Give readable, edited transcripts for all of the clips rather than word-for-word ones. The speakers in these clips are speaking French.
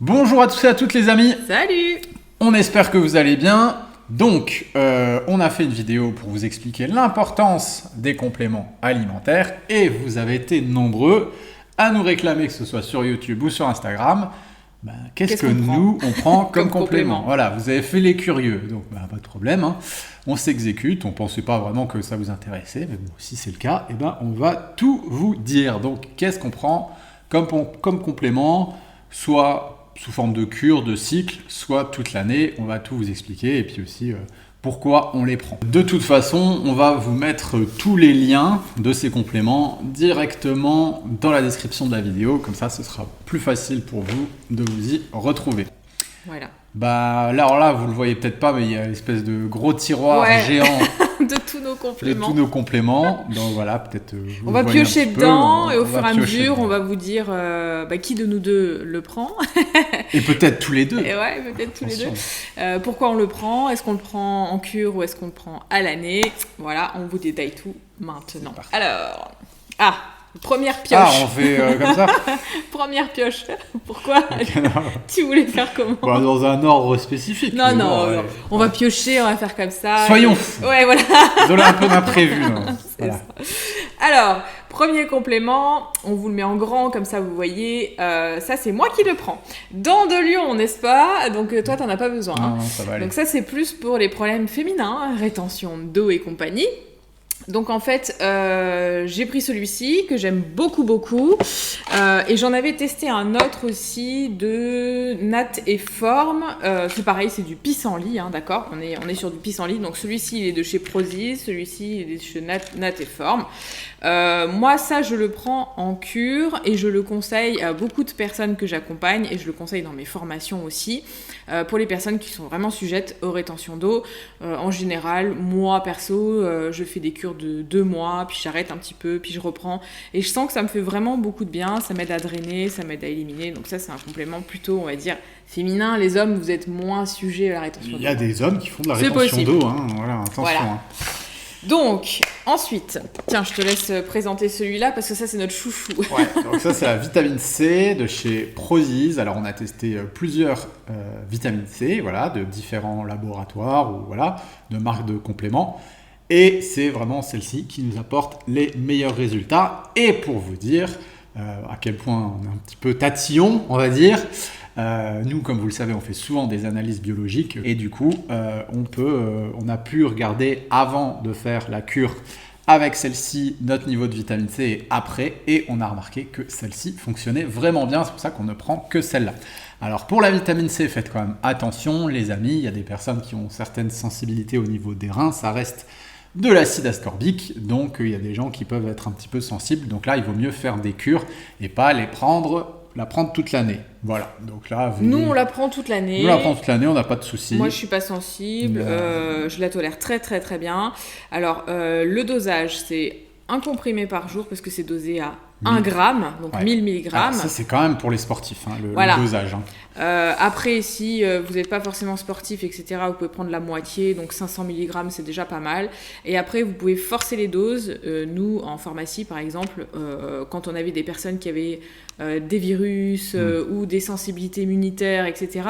Bonjour à tous et à toutes les amis, Salut! on espère que vous allez bien. Donc, on a fait une vidéo pour vous expliquer l'importance des compléments alimentaires et vous avez été nombreux à nous réclamer, que ce soit sur YouTube ou sur Instagram, qu'est-ce que nous, on prend comme complément. Voilà, vous avez fait les curieux, donc pas de problème, hein. On s'exécute, on ne pensait pas vraiment que ça vous intéressait, mais bon, si c'est le cas, on va tout vous dire. Donc, qu'est-ce qu'on prend comme complément, soit sous forme de cure, de cycle, soit toute l'année. On va tout vous expliquer et puis aussi pourquoi on les prend. De toute façon, on va vous mettre tous les liens de ces compléments directement dans la description de la vidéo. Comme ça, ce sera plus facile pour vous de vous y retrouver. Voilà. Alors là, vous le voyez peut-être pas, mais il y a une espèce de gros tiroir géant de tous nos compléments. Donc voilà, peut-être. On va piocher dedans et au fur et à mesure, on va vous dire qui de nous deux le prend. Et peut-être tous les deux. Et ouais, peut-être tous les deux. Pourquoi on le prend? Est-ce qu'on le prend en cure ou est-ce qu'on le prend à l'année? Voilà, on vous détaille tout maintenant. Alors, première pioche. On fait comme ça. Première pioche. Pourquoi? Tu voulais faire comment? Dans un ordre spécifique. Non. On va piocher, on va faire comme ça. Soyons fous. Ouais, voilà. Désolé, un peu d'imprévu. Voilà. Alors, premier complément, on vous le met en grand, comme ça vous voyez. Ça, c'est moi qui le prends. Dents de lion, n'est-ce pas? Donc, toi, t'en as pas besoin. Non, ça va aller. Donc, ça, c'est plus pour les problèmes féminins, rétention d'eau et compagnie. Donc en fait, j'ai pris celui-ci que j'aime beaucoup et j'en avais testé un autre aussi de Nat et Forme. C'est pareil, c'est du pissenlit, hein, d'accord, on est sur du pissenlit. Donc celui-ci il est de chez Prozis, celui-ci il est de chez Nat et Forme. Moi ça je le prends en cure et je le conseille à beaucoup de personnes que j'accompagne et je le conseille dans mes formations aussi. Pour les personnes qui sont vraiment sujettes aux rétentions d'eau. En général, moi perso, je fais des cures de 2 mois, puis j'arrête un petit peu, puis je reprends. Et je sens que ça me fait vraiment beaucoup de bien, ça m'aide à drainer, ça m'aide à éliminer. Donc ça, c'est un complément plutôt, on va dire, féminin. Les hommes, vous êtes moins sujets à la rétention d'eau. Il y a des hommes qui font de la rétention d'eau, hein. Voilà, attention. Voilà. Hein. Donc, ensuite, tiens, je te laisse présenter celui-là parce que ça, c'est notre chouchou. Ouais, donc ça, c'est la vitamine C de chez Prozis. Alors, on a testé plusieurs vitamines C, voilà, de différents laboratoires ou voilà, de marques de compléments. Et c'est vraiment celle-ci qui nous apporte les meilleurs résultats. Et pour vous dire à quel point on est un petit peu tatillon, on va dire, nous, comme vous le savez, on fait souvent des analyses biologiques et du coup, on a pu regarder avant de faire la cure avec celle-ci notre niveau de vitamine C et après, et on a remarqué que celle-ci fonctionnait vraiment bien. C'est pour ça qu'on ne prend que celle-là. Alors pour la vitamine C, faites quand même attention, les amis. Il y a des personnes qui ont certaines sensibilités au niveau des reins. Ça reste de l'acide ascorbique, donc il y a des gens qui peuvent être un petit peu sensibles. Donc là, il vaut mieux faire des cures et pas la prendre toute l'année. Voilà. Donc là, nous, on la prend toute l'année. Nous, on la prend toute l'année, on n'a pas de soucis. Moi, je suis pas sensible. Je la tolère très bien. Alors, le dosage, c'est un comprimé par jour parce que c'est dosé à 1 gramme, donc 1000 mg. Ça, c'est quand même pour les sportifs, hein, le dosage. Hein. Après, si vous n'êtes pas forcément sportif, etc., vous pouvez prendre la moitié, donc 500 mg, c'est déjà pas mal. Et après, vous pouvez forcer les doses. Nous, en pharmacie, par exemple, quand on avait des personnes qui avaient des virus ou des sensibilités immunitaires, etc.,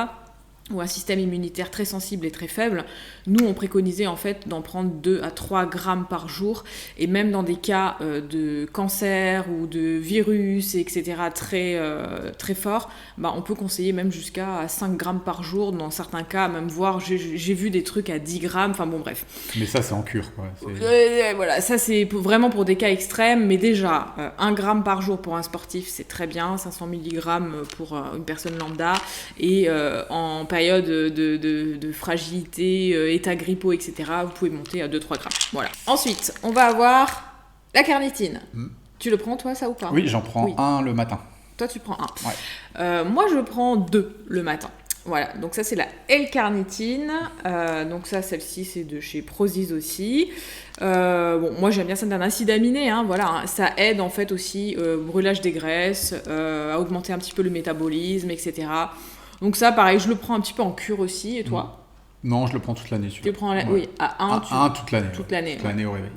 ou un système immunitaire très sensible et très faible, nous on préconisait en fait d'en prendre 2 à 3 grammes par jour, et même dans des cas de cancer ou de virus, etc., très forts, on peut conseiller même jusqu'à 5 grammes par jour, dans certains cas, même voire j'ai vu des trucs à 10 grammes, enfin bon bref. Mais ça c'est en cure quoi. Voilà, ça c'est vraiment pour des cas extrêmes, mais déjà 1 gramme par jour pour un sportif c'est très bien, 500 mg pour une personne lambda, et en période de fragilité, état grippaux, etc., vous pouvez monter à 2-3 grammes. Voilà. Ensuite, on va avoir la carnitine. Tu le prends, toi, ça ou pas? Oui, j'en prends un le matin. Toi, tu prends un. Ouais. Moi, je prends 2 le matin. Voilà, donc ça, c'est la L-carnitine. Donc ça, celle-ci, c'est de chez Prozis aussi. Moi, j'aime bien ça d'un acide aminé. Voilà, ça aide, en fait, aussi au brûlage des graisses, à augmenter un petit peu le métabolisme, etc., Donc ça, pareil, je le prends un petit peu en cure aussi. Et toi? Non, je le prends toute l'année, Tu celui-là. prends Ouais. à 1, Un toute l'année. toute ouais. l'année. Toute l'année au réveil.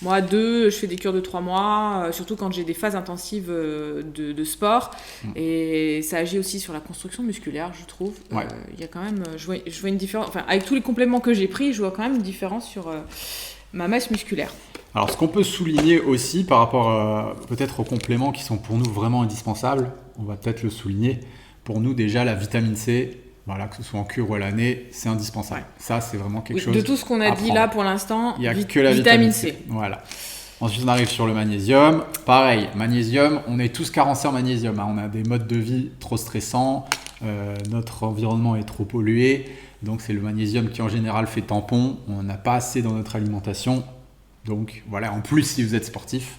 Moi, 2, je fais des cures de 3 mois, surtout quand j'ai des phases intensives de sport. Et ça agit aussi sur la construction musculaire, je trouve. Ouais. Il y a quand même, je vois une différence. Enfin, avec tous les compléments que j'ai pris, je vois quand même une différence sur ma masse musculaire. Alors, ce qu'on peut souligner aussi par rapport peut-être aux compléments qui sont pour nous vraiment indispensables, on va peut-être le souligner. Pour nous, déjà, la vitamine C, voilà, que ce soit en cure ou à l'année, c'est indispensable. Ouais. Ça, c'est vraiment quelque Oui, chose. de tout ce qu'on a à dit prendre. là pour l'instant, Il n'y a que la vitamine C. Voilà. Ensuite, on arrive sur le magnésium. Pareil, magnésium, on est tous carencés en magnésium. Hein. On a des modes de vie trop stressants, notre environnement est trop pollué. Donc, c'est le magnésium qui, en général, fait tampon. On n'a pas assez dans notre alimentation. Donc, voilà, en plus, si vous êtes sportif,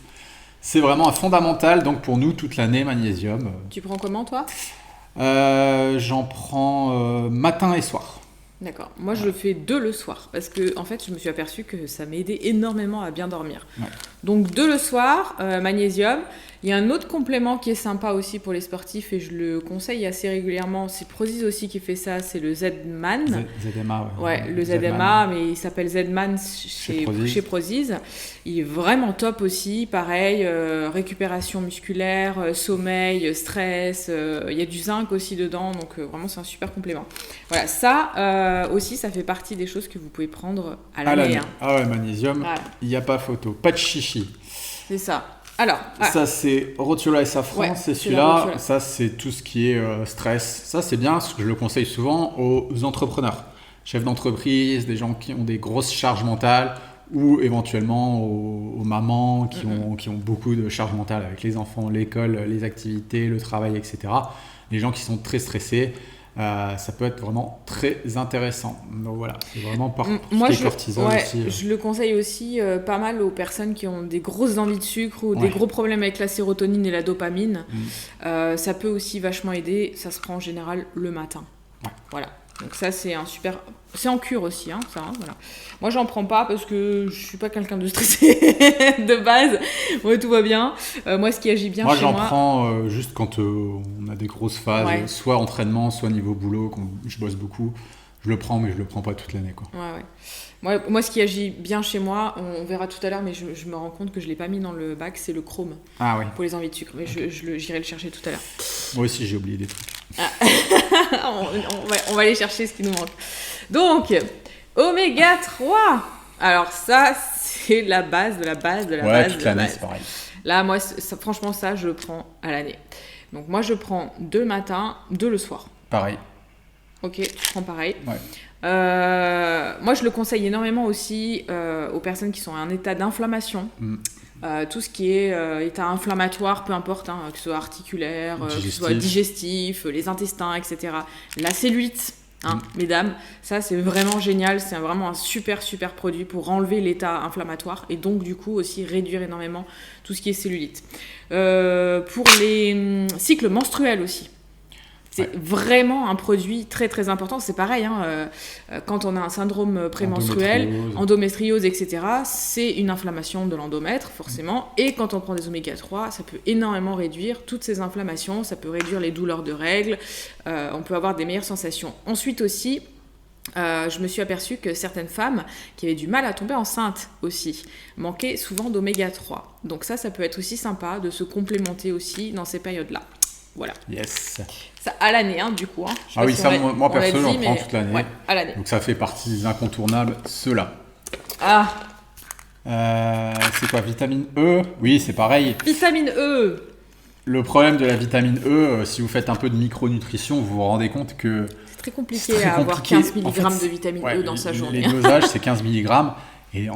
c'est vraiment un fondamental. Donc, pour nous, toute l'année, magnésium. Tu prends comment, toi ? J'en prends matin et soir. D'accord. Moi, je le fais 2 le soir parce que, en fait, je me suis aperçue que ça m'aidait énormément à bien dormir. Ouais. Donc, 2 le soir, magnésium. Il y a un autre complément qui est sympa aussi pour les sportifs et je le conseille assez régulièrement. C'est Prozis aussi qui fait ça, c'est le Z-Man. ZMA, Ouais, le ZMA, mais il s'appelle Z-Man chez Prozis. Il est vraiment top aussi. Pareil, récupération musculaire, sommeil, stress. Il y a du zinc aussi dedans, donc vraiment c'est un super complément. Voilà, ça aussi, ça fait partie des choses que vous pouvez prendre à l'année. Hein. Ah ouais, magnésium, Voilà. il n'y a pas photo. Pas de chichi. C'est ça. Alors, Ça, c'est Rotiola et Safran, Ouais, c'est c'est la celui-là. Rotiola. Ça, c'est tout ce qui est stress. Ça, c'est bien, parce que je le conseille souvent aux entrepreneurs, chefs d'entreprise, des gens qui ont des grosses charges mentales, ou éventuellement aux mamans qui ont beaucoup de charges mentales avec les enfants, l'école, les activités, le travail, etc. Les gens qui sont très stressés. Ça peut être vraiment très intéressant. Donc voilà, c'est vraiment par moi, cortisol aussi. je le conseille aussi pas mal aux personnes qui ont des grosses envies de sucre ou des gros problèmes avec la sérotonine et la dopamine. Ça peut aussi vachement aider. Ça se prend en général le matin. Ouais. Voilà. Donc ça, c'est un super... C'est en cure aussi, hein, ça. Hein, voilà. Moi, j'en prends pas parce que je suis pas quelqu'un de stressé de base. Ouais, tout va bien. Moi, ce qui agit bien Moi, chez j'en moi... prends juste quand on a des grosses phases, soit entraînement, soit niveau boulot, quand je bosse beaucoup. Je le prends, mais je le prends pas toute l'année, quoi. Ouais. Moi, ce qui agit bien chez moi, on verra tout à l'heure, mais je me rends compte que je l'ai pas mis dans le bac, c'est le chrome. Ah oui. Pour les envies de sucre. Mais j'irai le chercher tout à l'heure. Moi aussi, j'ai oublié des trucs. on va aller chercher ce qui nous manque. Donc, oméga 3. Alors ça, c'est la base de la base de la base. Toute l'année, c'est pareil. Là, moi, franchement, ça, je le prends à l'année. Donc moi, je prends 2 le matin, 2 le soir. Pareil. Ok, tu prends pareil. Ouais. Moi, je le conseille énormément aussi aux personnes qui sont en état d'inflammation. Tout ce qui est état inflammatoire, peu importe, hein, que ce soit articulaire, que ce soit digestif, les intestins, etc. La cellulite, mesdames, ça c'est vraiment génial, c'est vraiment un super produit pour enlever l'état inflammatoire et donc du coup aussi réduire énormément tout ce qui est cellulite. Pour les cycles menstruels aussi. C'est vraiment un produit très important. C'est pareil, hein, quand on a un syndrome prémenstruel, endométriose, etc., c'est une inflammation de l'endomètre, forcément. Et quand on prend des oméga 3, ça peut énormément réduire toutes ces inflammations. Ça peut réduire les douleurs de règles. On peut avoir des meilleures sensations. Ensuite aussi, je me suis aperçue que certaines femmes qui avaient du mal à tomber enceinte aussi manquaient souvent d'oméga 3. Donc ça peut être aussi sympa de se complémenter aussi dans ces périodes-là. Voilà. Yes. Ça à l'année, hein, du coup. Hein. Ah oui, ça, moi perso, j'en prends toute l'année. Ouais, à l'année. Donc ça fait partie des incontournables, ceux-là. C'est quoi, vitamine E? Oui, c'est pareil. Vitamine E. Le problème de la vitamine E, si vous faites un peu de micronutrition, vous vous rendez compte que c'est très compliqué à avoir 15 mg de vitamine E dans sa journée. Les dosages, c'est 15 mg. Et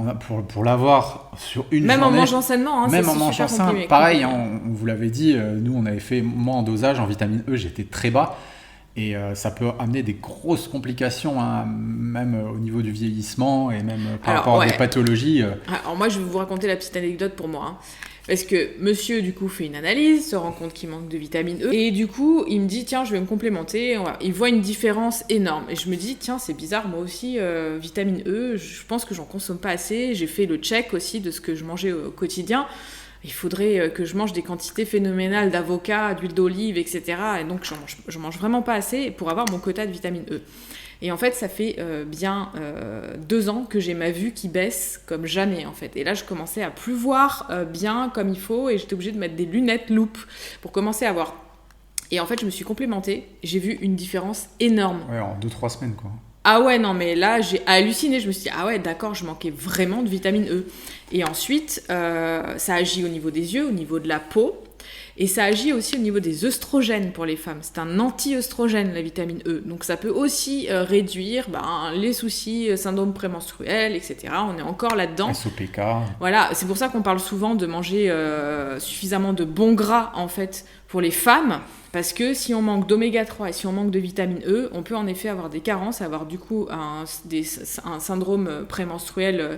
pour l'avoir sur une même journée... Même en mangeant sainement, hein, même en mangeant sain, pareil, hein, on vous l'avait dit, nous on avait fait, moi en dosage, en vitamine E, j'étais très bas. Et ça peut amener des grosses complications, hein, même au niveau du vieillissement et même par rapport à des pathologies. Alors moi, je vais vous raconter la petite anecdote pour moi. Hein. Parce que monsieur, du coup, fait une analyse, se rend compte qu'il manque de vitamine E. Et du coup, il me dit, tiens, je vais me complémenter. Il voit une différence énorme. Et je me dis, tiens, c'est bizarre, moi aussi, vitamine E, je pense que j'en consomme pas assez. J'ai fait le check aussi de ce que je mangeais au quotidien. il faudrait que je mange des quantités phénoménales d'avocats, d'huile d'olive, etc. Et donc, je mange vraiment pas assez pour avoir mon quota de vitamine E. Et en fait, ça fait bien 2 ans que j'ai ma vue qui baisse comme jamais, en fait. Et là, je commençais à plus voir bien comme il faut et j'étais obligée de mettre des lunettes loupe pour commencer à voir. Et en fait, je me suis complémentée. J'ai vu une différence énorme. Ouais, en 2-3 semaines, quoi. Ah ouais, non, mais là, j'ai halluciné. Je me suis dit, ah ouais, d'accord, je manquais vraiment de vitamine E. Et ensuite, ça agit au niveau des yeux, au niveau de la peau. Et ça agit aussi au niveau des œstrogènes pour les femmes. C'est un anti-œstrogène, la vitamine E. Donc ça peut aussi réduire les soucis, syndrome prémenstruel, etc. On est encore là-dedans. SOPK. Voilà, c'est pour ça qu'on parle souvent de manger suffisamment de bons gras, en fait, pour les femmes. Parce que si on manque d'oméga 3 et si on manque de vitamine E, on peut en effet avoir des carences, avoir du coup un syndrome prémenstruel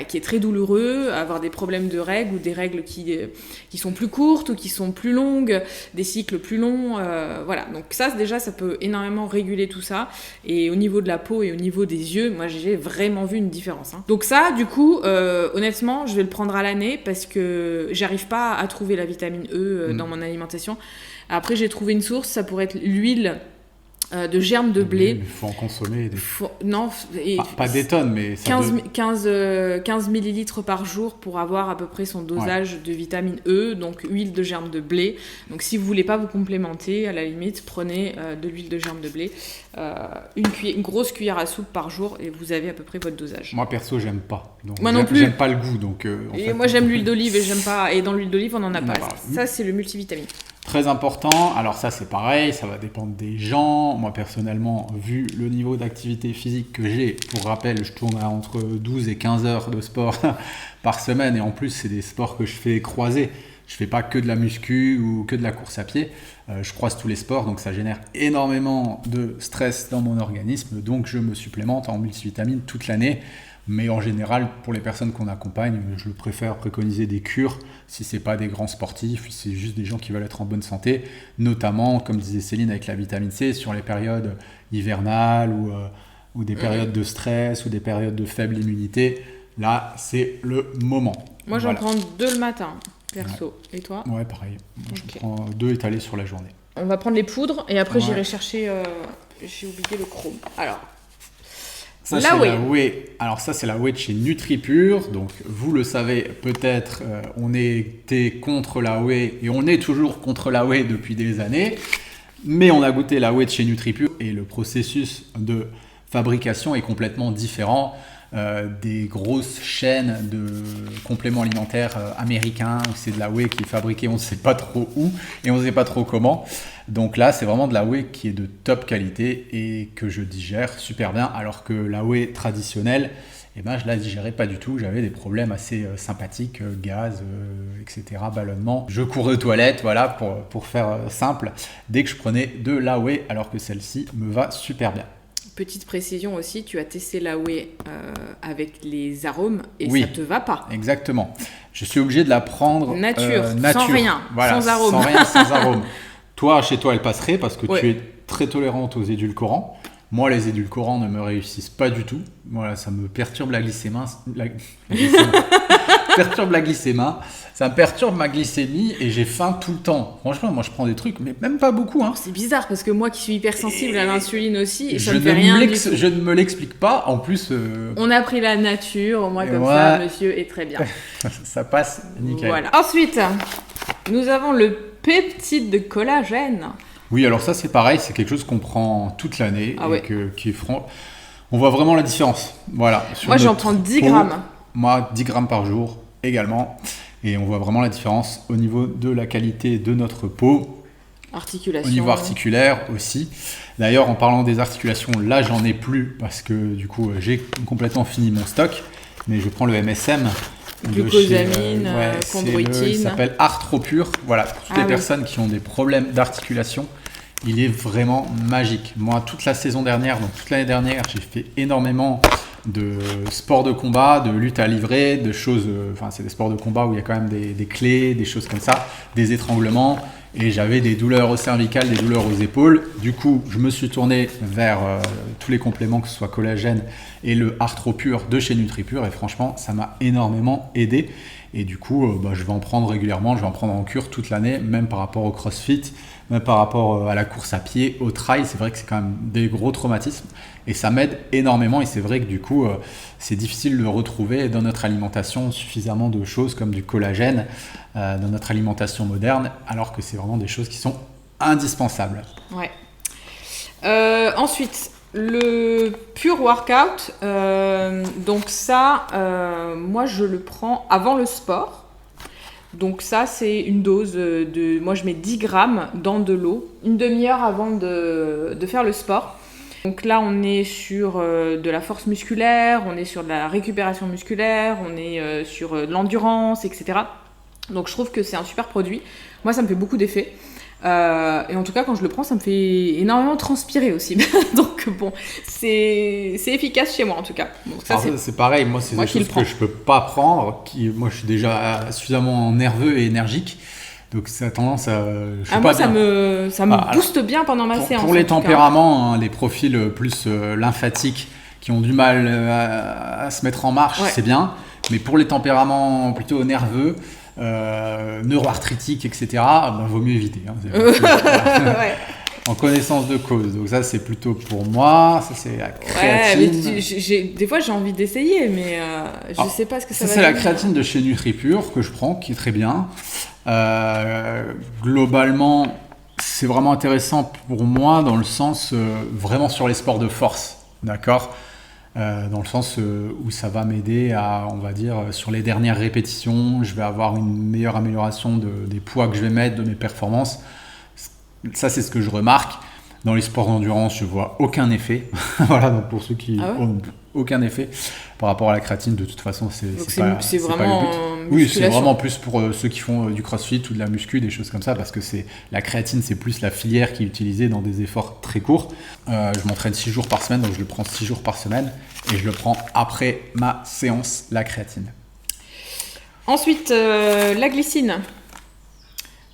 qui est très douloureux, avoir des problèmes de règles ou des règles qui sont plus courtes ou qui sont plus longues, des cycles plus longs. Voilà, donc ça déjà, ça peut énormément réguler tout ça. Et au niveau de la peau et au niveau des yeux, moi j'ai vraiment vu une différence. Donc ça, du coup, honnêtement, je vais le prendre à l'année parce que j'arrive pas à trouver la vitamine E dans mon alimentation. Après, j'ai trouvé une source, ça pourrait être l'huile de germe de blé. Il faut en consommer. Non, pas des tonnes, mais... 15 millilitres par jour pour avoir à peu près son dosage de vitamine E, donc huile de germe de blé. Donc si vous voulez pas vous complémenter, à la limite, prenez de l'huile de germe de blé, une grosse cuillère à soupe par jour et vous avez à peu près votre dosage. Moi perso, j'aime pas. Donc, moi non plus. J'aime pas le goût. Donc, moi j'aime l'huile d'olive et j'aime pas. Et dans l'huile d'olive, on en a pas. Ça, c'est le multivitamine. Très important, alors ça c'est pareil, ça va dépendre des gens. Moi personnellement, vu le niveau d'activité physique que j'ai, pour rappel, je tourne à entre 12 et 15 heures de sport par semaine et en plus c'est des sports que je fais croiser. Je fais pas que de la muscu ou que de la course à pied, je croise tous les sports donc ça génère énormément de stress dans mon organisme donc je me supplémente en multivitamines toute l'année. Mais en général, pour les personnes qu'on accompagne, je préfère préconiser des cures si ce n'est pas des grands sportifs, si c'est juste des gens qui veulent être en bonne santé, notamment, comme disait Céline, avec la vitamine C, sur les périodes hivernales ou des périodes de stress ou des périodes de faible immunité. Là, c'est le moment. Moi, j'en prends 2 le matin, perso. Ouais. Et toi ? Ouais, pareil. Moi, je prends 2 étalés sur la journée. On va prendre les poudres et après, j'irai chercher... j'ai oublié le chrome. Alors... Ça, c'est la whey. Alors ça, c'est la whey de chez NutriPure. Donc, vous le savez peut-être, on était contre la whey et on est toujours contre la whey depuis des années. Mais on a goûté la whey de chez NutriPure et le processus de fabrication est complètement différent des grosses chaînes de compléments alimentaires américains. C'est de la whey qui est fabriquée, on ne sait pas trop où et on ne sait pas trop comment. Donc là, c'est vraiment de la whey qui est de top qualité et que je digère super bien. Alors que la whey traditionnelle, je ne la digérais pas du tout. J'avais des problèmes assez sympathiques, gaz, etc., ballonnement. Je courais aux toilettes, voilà, pour faire simple, dès que je prenais de la whey, alors que celle-ci me va super bien. Petite précision aussi, tu as testé la whey avec les arômes et oui, ça te va pas. Exactement. Je suis obligé de la prendre nature. Sans rien, voilà, sans arôme. Sans rien, sans arôme. Toi, chez toi, elle passerait parce que tu es très tolérante aux édulcorants. Moi, les édulcorants ne me réussissent pas du tout. Voilà, ça me perturbe la glycémie. Ça me perturbe ma glycémie et j'ai faim tout le temps. Franchement, moi, je prends des trucs, mais même pas beaucoup. C'est bizarre parce que moi qui suis hypersensible à l'insuline aussi, et ça me fait rien du tout. Je ne me l'explique pas. En plus... On a pris la nature, au moins comme ça, monsieur est très bien. Ça passe nickel. Voilà. Ensuite, nous avons le peptide de collagène. Oui, alors ça, c'est pareil. C'est quelque chose qu'on prend toute l'année qui est franc. On voit vraiment la différence. Voilà. Moi, j'en prends 10 grammes. Moi, 10 grammes par jour également. Et on voit vraiment la différence au niveau de la qualité de notre peau. Articulation. Au niveau articulaire aussi. D'ailleurs, en parlant des articulations, là, j'en ai plus parce que du coup, j'ai complètement fini mon stock. Mais je prends le MSM. Glucosamine, chondroïtine. Il s'appelle Arthropure. Voilà, pour toutes les personnes qui ont des problèmes d'articulation, il est vraiment magique. Moi, toute la saison dernière, donc toute l'année dernière, j'ai fait énormément de sports de combat, de lutte à livrer, de choses, c'est des sports de combat où il y a quand même des clés, des choses comme ça, des étranglements, et j'avais des douleurs aux cervicales, des douleurs aux épaules. Du coup, je me suis tourné vers tous les compléments, que ce soit collagène et le Arthropure de chez NutriPure, et franchement, ça m'a énormément aidé. Et du coup, je vais en prendre régulièrement, je vais en prendre en cure toute l'année, même par rapport au CrossFit, même par rapport à la course à pied, au trail. C'est vrai que c'est quand même des gros traumatismes et ça m'aide énormément. Et c'est vrai que du coup, c'est difficile de retrouver dans notre alimentation suffisamment de choses comme du collagène dans notre alimentation moderne, alors que c'est vraiment des choses qui sont indispensables. Ouais. Ensuite, le Pure Workout, donc ça, moi je le prends avant le sport. Donc ça, c'est une dose de... Moi, je mets 10 grammes dans de l'eau, une demi-heure avant de faire le sport. Donc là, on est sur de la force musculaire, on est sur de la récupération musculaire, on est sur de l'endurance, etc. Donc je trouve que c'est un super produit. Moi, ça me fait beaucoup d'effet. Et en tout cas, quand je le prends, ça me fait énormément transpirer aussi. Donc bon, c'est efficace chez moi en tout cas. Donc, ça, c'est pareil, moi c'est des choses que je peux pas prendre. Moi, je suis déjà suffisamment nerveux et énergique. Donc ça a tendance à... moi, ça me booste bien pendant ma séance. Pour les tempéraments, les profils plus lymphatiques qui ont du mal à se mettre en marche, c'est bien. Mais pour les tempéraments plutôt nerveux, neuro-arthritiques, etc., vaut mieux éviter. En connaissance de cause. Donc ça, c'est plutôt pour moi. Ça, c'est la créatine. Des fois, j'ai envie d'essayer, mais je sais pas ce que ça va c'est la créatine de chez NutriPure que je prends, qui est très bien. Globalement, c'est vraiment intéressant pour moi dans le sens vraiment sur les sports de force, d'accord ? Dans le sens où ça va m'aider à, on va dire, sur les dernières répétitions, je vais avoir une meilleure amélioration des poids que je vais mettre, de mes performances. Ça, c'est ce que je remarque. Dans les sports d'endurance, je vois aucun effet. Voilà, donc pour ceux qui ont aucun effet par rapport à la créatine, de toute façon, c'est vraiment pas le but. Oui, c'est vraiment plus pour ceux qui font du crossfit ou de la muscu, des choses comme ça, parce que la créatine, c'est plus la filière qui est utilisée dans des efforts très courts. Je m'entraîne 6 jours par semaine, donc je le prends 6 jours par semaine et je le prends après ma séance, la créatine. Ensuite, la glycine.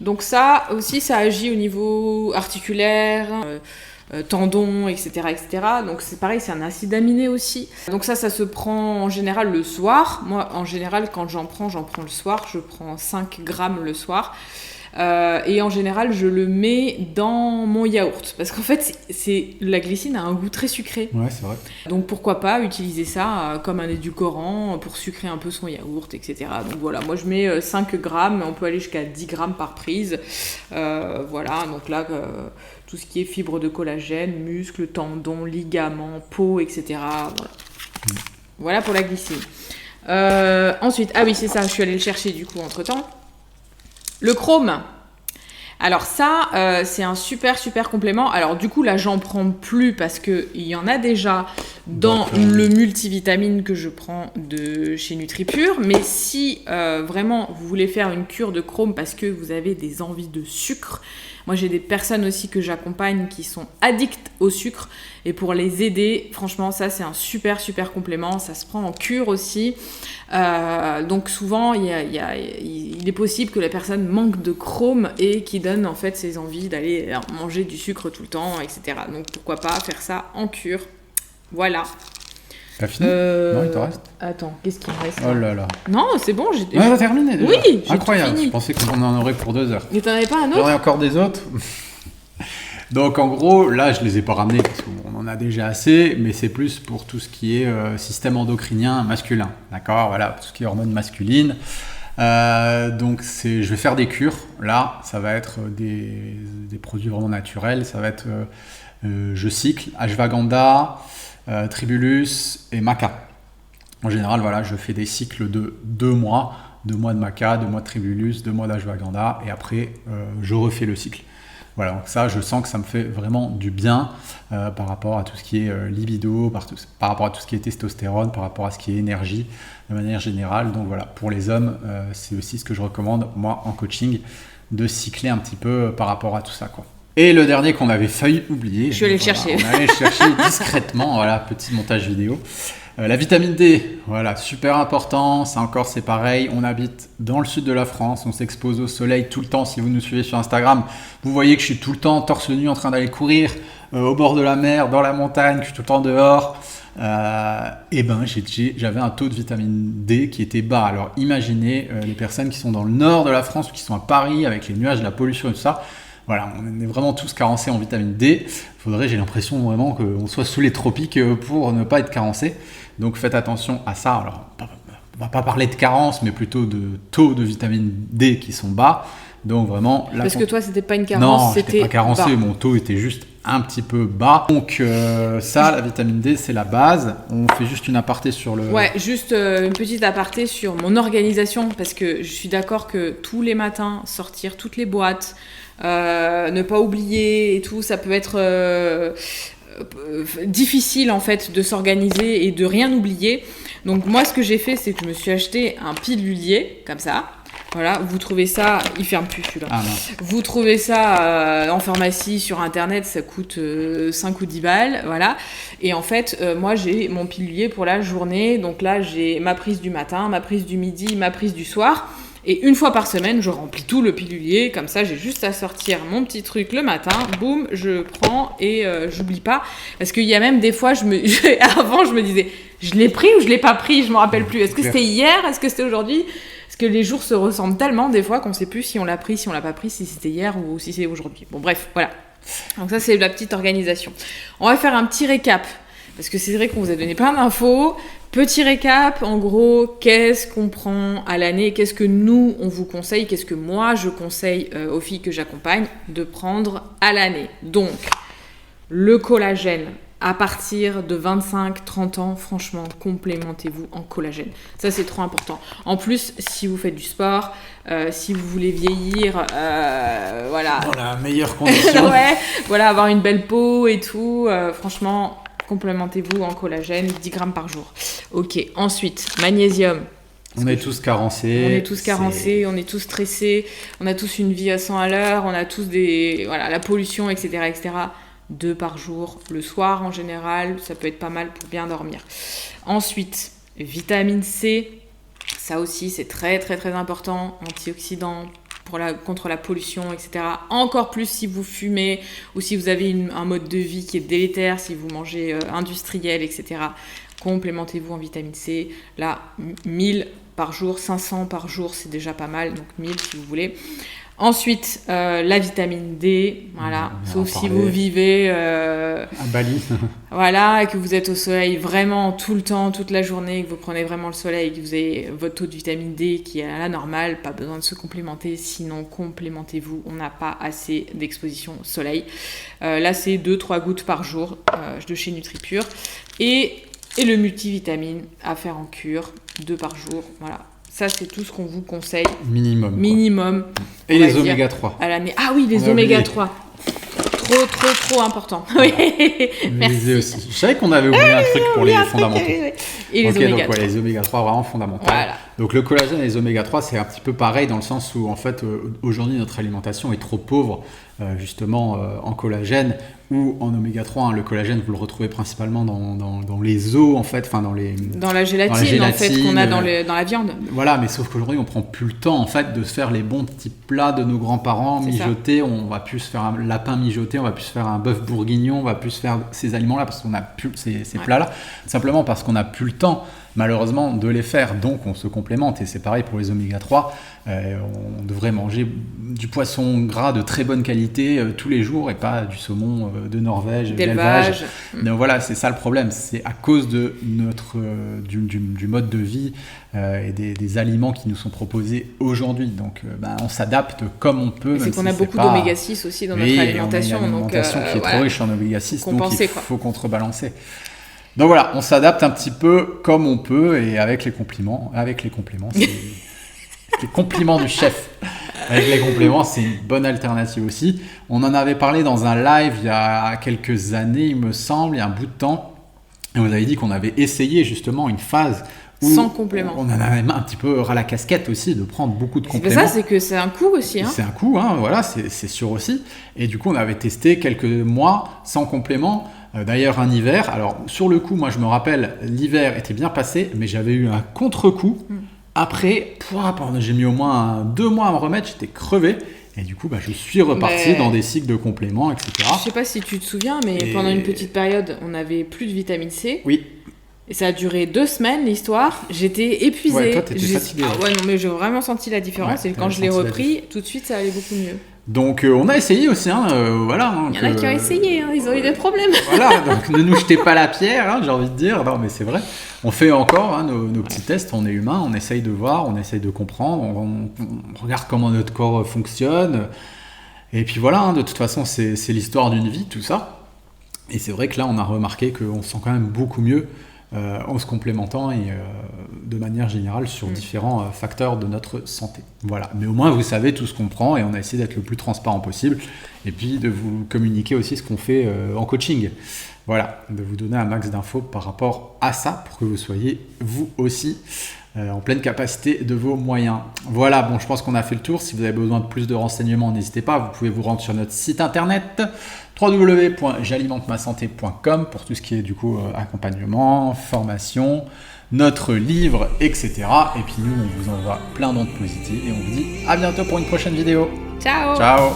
Donc ça aussi, ça agit au niveau articulaire, tendons, etc., etc. Donc c'est pareil, c'est un acide aminé aussi. Donc ça se prend en général le soir. Moi, en général, quand j'en prends le soir. Je prends 5 grammes le soir. Et en général, je le mets dans mon yaourt. Parce qu'en fait, la glycine a un goût très sucré. Ouais, c'est vrai. Donc pourquoi pas utiliser ça comme un édulcorant pour sucrer un peu son yaourt, etc. Donc voilà, moi je mets 5 grammes, on peut aller jusqu'à 10 grammes par prise. Voilà, donc là, tout ce qui est fibres de collagène, muscles, tendons, ligaments, peau, etc. Voilà, voilà pour la glycine. Ensuite, ah oui, c'est ça, je suis allée le chercher du coup entre-temps. Le chrome. Alors ça, c'est un super complément. Alors du coup, là, j'en prends plus parce qu'il y en a déjà dans le multivitamine que je prends de chez NutriPure. Mais si vraiment vous voulez faire une cure de chrome parce que vous avez des envies de sucre, moi j'ai des personnes aussi que j'accompagne qui sont addictes au sucre. Et pour les aider, franchement, ça c'est un super complément. Ça se prend en cure aussi. Donc souvent, il est possible que la personne manque de chrome et qui donne en fait ses envies d'aller manger du sucre tout le temps, etc. Donc pourquoi pas faire ça en cure. Voilà. T'as fini ? Non, il te reste ? Attends, qu'est-ce qu'il me reste ? Oh là là. Non, c'est bon. T'as terminé déjà. Oui, j'ai incroyable. fini. Je pensais qu'on en aurait pour 2 heures. Mais t'en avais pas un autre ? J'en ai encore des autres. Donc en gros, là je les ai pas ramenés parce qu'on en a déjà assez, mais c'est plus pour tout ce qui est système endocrinien masculin, d'accord ? Voilà, tout ce qui est hormones masculines. Donc je vais faire des cures. Là, ça va être des produits vraiment naturels. Ça va être je cycle ashwagandha, tribulus et maca. En général, voilà, je fais des cycles de 2 mois. 2 mois de maca, 2 mois de tribulus, 2 mois d'ashwagandha et après je refais le cycle. Voilà, donc ça, je sens que ça me fait vraiment du bien par rapport à tout ce qui est libido, par rapport à tout ce qui est testostérone, par rapport à ce qui est énergie de manière générale. Donc voilà, pour les hommes, c'est aussi ce que je recommande, moi, en coaching, de cycler un petit peu par rapport à tout ça, quoi. Et le dernier qu'on avait failli oublier. Je suis allée le chercher. On allait le chercher discrètement, voilà, petit montage vidéo. La vitamine D, voilà, super important. Ça encore, c'est pareil. On habite dans le sud de la France. On s'expose au soleil tout le temps. Si vous nous suivez sur Instagram, vous voyez que je suis tout le temps torse nu en train d'aller courir au bord de la mer, dans la montagne, que je suis tout le temps dehors. et ben j'avais un taux de vitamine D qui était bas. Alors imaginez les personnes qui sont dans le nord de la France ou qui sont à Paris avec les nuages, la pollution et tout ça. Voilà, on est vraiment tous carencés en vitamine D. J'ai l'impression vraiment qu'on soit sous les tropiques pour ne pas être carencé. Donc faites attention à ça. Alors, on va pas parler de carence, mais plutôt de taux de vitamine D qui sont bas. Donc vraiment... Parce que toi, c'était pas une carence, non, c'était pas carencé, bas. Mon taux était juste un petit peu bas. Donc ça, la vitamine D, c'est la base. On fait juste une aparté sur le... Ouais, juste une petite aparté sur mon organisation, parce que je suis d'accord que tous les matins, sortir toutes les boîtes, ne pas oublier et tout, ça peut être difficile en fait de s'organiser et de rien oublier. Donc moi, ce que j'ai fait, c'est que je me suis acheté un pilulier, comme ça. Voilà, vous trouvez ça, il ferme plus celui-là. Ah non. Vous trouvez ça en pharmacie, sur internet, ça coûte 5 ou 10 balles, voilà. Et en fait, moi j'ai mon pilulier pour la journée, donc là j'ai ma prise du matin, ma prise du midi, ma prise du soir. Et une fois par semaine, je remplis tout le pilulier, comme ça j'ai juste à sortir mon petit truc le matin, boum, je prends et j'oublie pas. Parce qu'il y a même des fois, avant je me disais, je l'ai pris ou je l'ai pas pris, je me rappelle plus. Est-ce que c'était hier, est-ce que c'était aujourd'hui ? Parce que les jours se ressemblent tellement des fois qu'on sait plus si on l'a pris, si on l'a pas pris, si c'était hier ou si c'est aujourd'hui. Bon bref, voilà. Donc ça c'est la petite organisation. On va faire un petit récap, parce que c'est vrai qu'on vous a donné plein d'infos. Petit récap, en gros, qu'est-ce qu'on prend à l'année, qu'est-ce que nous, on vous conseille, qu'est-ce que moi, je conseille aux filles que j'accompagne de prendre à l'année. Donc, le collagène, à partir de 25-30 ans, franchement, complémentez-vous en collagène. Ça, c'est trop important. En plus, si vous faites du sport, si vous voulez vieillir, voilà. Dans la meilleure condition. Ouais, voilà, avoir une belle peau et tout, franchement... Complémentez-vous en collagène, 10 grammes par jour. Ok, ensuite, magnésium. On est tous carencés. On est tous carencés, on est tous stressés, on a tous une vie à 100 à l'heure, on a tous la pollution, etc., etc. 2 par jour, le soir en général, ça peut être pas mal pour bien dormir. Ensuite, vitamine C, ça aussi c'est très très très important, antioxydant, contre la pollution, etc. Encore plus si vous fumez ou si vous avez un mode de vie qui est délétère, si vous mangez industriel, etc. Complémentez-vous en vitamine C. Là, 1000 par jour, 500 par jour, c'est déjà pas mal, donc 1000 si vous voulez. Ensuite, la vitamine D, voilà, sauf si vous vivez à Bali. Voilà, et que vous êtes au soleil vraiment tout le temps, toute la journée, que vous prenez vraiment le soleil, et que vous avez votre taux de vitamine D qui est à la normale, pas besoin de se complémenter, sinon complémentez-vous, on n'a pas assez d'exposition au soleil. Là, c'est 2-3 gouttes par jour de chez NutriPure. Et le multivitamine à faire en cure, 2 par jour, voilà. Ça, c'est tout ce qu'on vous conseille. Minimum. Et les oméga 3. À l'année. Ah oui, les oméga 3. Trop important. Oui. Merci. Aussi. Je savais qu'on avait oublié un truc pour les fondamentaux. Et les oméga 3. Donc, les oméga 3 vraiment fondamentaux. Voilà. Donc le collagène et les oméga 3, c'est un petit peu pareil dans le sens où en fait aujourd'hui notre alimentation est trop pauvre justement en collagène ou en oméga 3. Hein. Le collagène, vous le retrouvez principalement dans les os en fait, enfin dans la gélatine en fait qu'on a dans la viande. Voilà, mais sauf qu'aujourd'hui on prend plus le temps en fait de se faire les bons petits plats de nos grands-parents mijotés. On va plus se faire un lapin mijoté, on va plus se faire un bœuf bourguignon, on va plus se faire ces aliments-là parce qu'on a plus ces plats-là, simplement parce qu'on n'a plus le temps malheureusement de les faire, donc on se complémente et c'est pareil pour les oméga 3. On devrait manger du poisson gras de très bonne qualité tous les jours et pas du saumon de Norvège, d'élevage. Donc voilà, c'est ça le problème, c'est à cause de du mode de vie et des aliments qui nous sont proposés aujourd'hui. Donc on s'adapte comme on peut. C'est qu'on a beaucoup d'oméga 6 aussi dans notre alimentation. On a une alimentation qui est trop riche en oméga 6, donc il faut contrebalancer. Donc voilà, on s'adapte un petit peu comme on peut et avec les compliments, c'est les compliments du chef. Avec les compléments, c'est une bonne alternative aussi. On en avait parlé dans un live il y a quelques années, il me semble, il y a un bout de temps. Et vous avez dit qu'on avait essayé justement une phase où sans complément. On en avait un petit peu ras la casquette aussi de prendre beaucoup de compléments. C'est ça, c'est que c'est un coût aussi. C'est un coût, voilà, c'est sûr aussi. Et du coup, on avait testé quelques mois sans complément. D'ailleurs, un hiver. Alors, sur le coup, moi, je me rappelle, l'hiver était bien passé, mais j'avais eu un contre-coup. Après, j'ai mis au moins 2 mois à me remettre, j'étais crevé. Et du coup, je suis reparti dans des cycles de compléments, etc. Je sais pas si tu te souviens, mais pendant une petite période, on n'avait plus de vitamine C. Oui. Et ça a duré 2 semaines, l'histoire. J'étais épuisée. Ouais, toi, t'étais fatiguée. Ah ouais, non, mais j'ai vraiment senti la différence. Ouais, et quand je l'ai repris, tout de suite, ça allait beaucoup mieux. Donc on a essayé aussi, voilà. Il y en a qui ont essayé, ils ont eu des problèmes. Voilà, donc ne nous jetez pas la pierre, j'ai envie de dire. Non, mais c'est vrai. On fait encore nos petits tests, on est humain, on essaye de voir, on essaye de comprendre, on regarde comment notre corps fonctionne. Et puis voilà, de toute façon, c'est l'histoire d'une vie, tout ça. Et c'est vrai que là, on a remarqué qu'on se sent quand même beaucoup mieux en se complémentant et de manière générale sur différents facteurs de notre santé. Voilà. Mais au moins, vous savez tout ce qu'on prend et on a essayé d'être le plus transparent possible et puis de vous communiquer aussi ce qu'on fait en coaching. Voilà, de vous donner un max d'infos par rapport à ça pour que vous soyez, vous aussi, en pleine capacité de vos moyens. Voilà, bon, je pense qu'on a fait le tour. Si vous avez besoin de plus de renseignements, n'hésitez pas. Vous pouvez vous rendre sur notre site internet www.j'alimentemassanté.com pour tout ce qui est du coup accompagnement, formation, notre livre, etc. Et puis nous, on vous envoie plein d'ondes positives et on vous dit à bientôt pour une prochaine vidéo. Ciao. Ciao.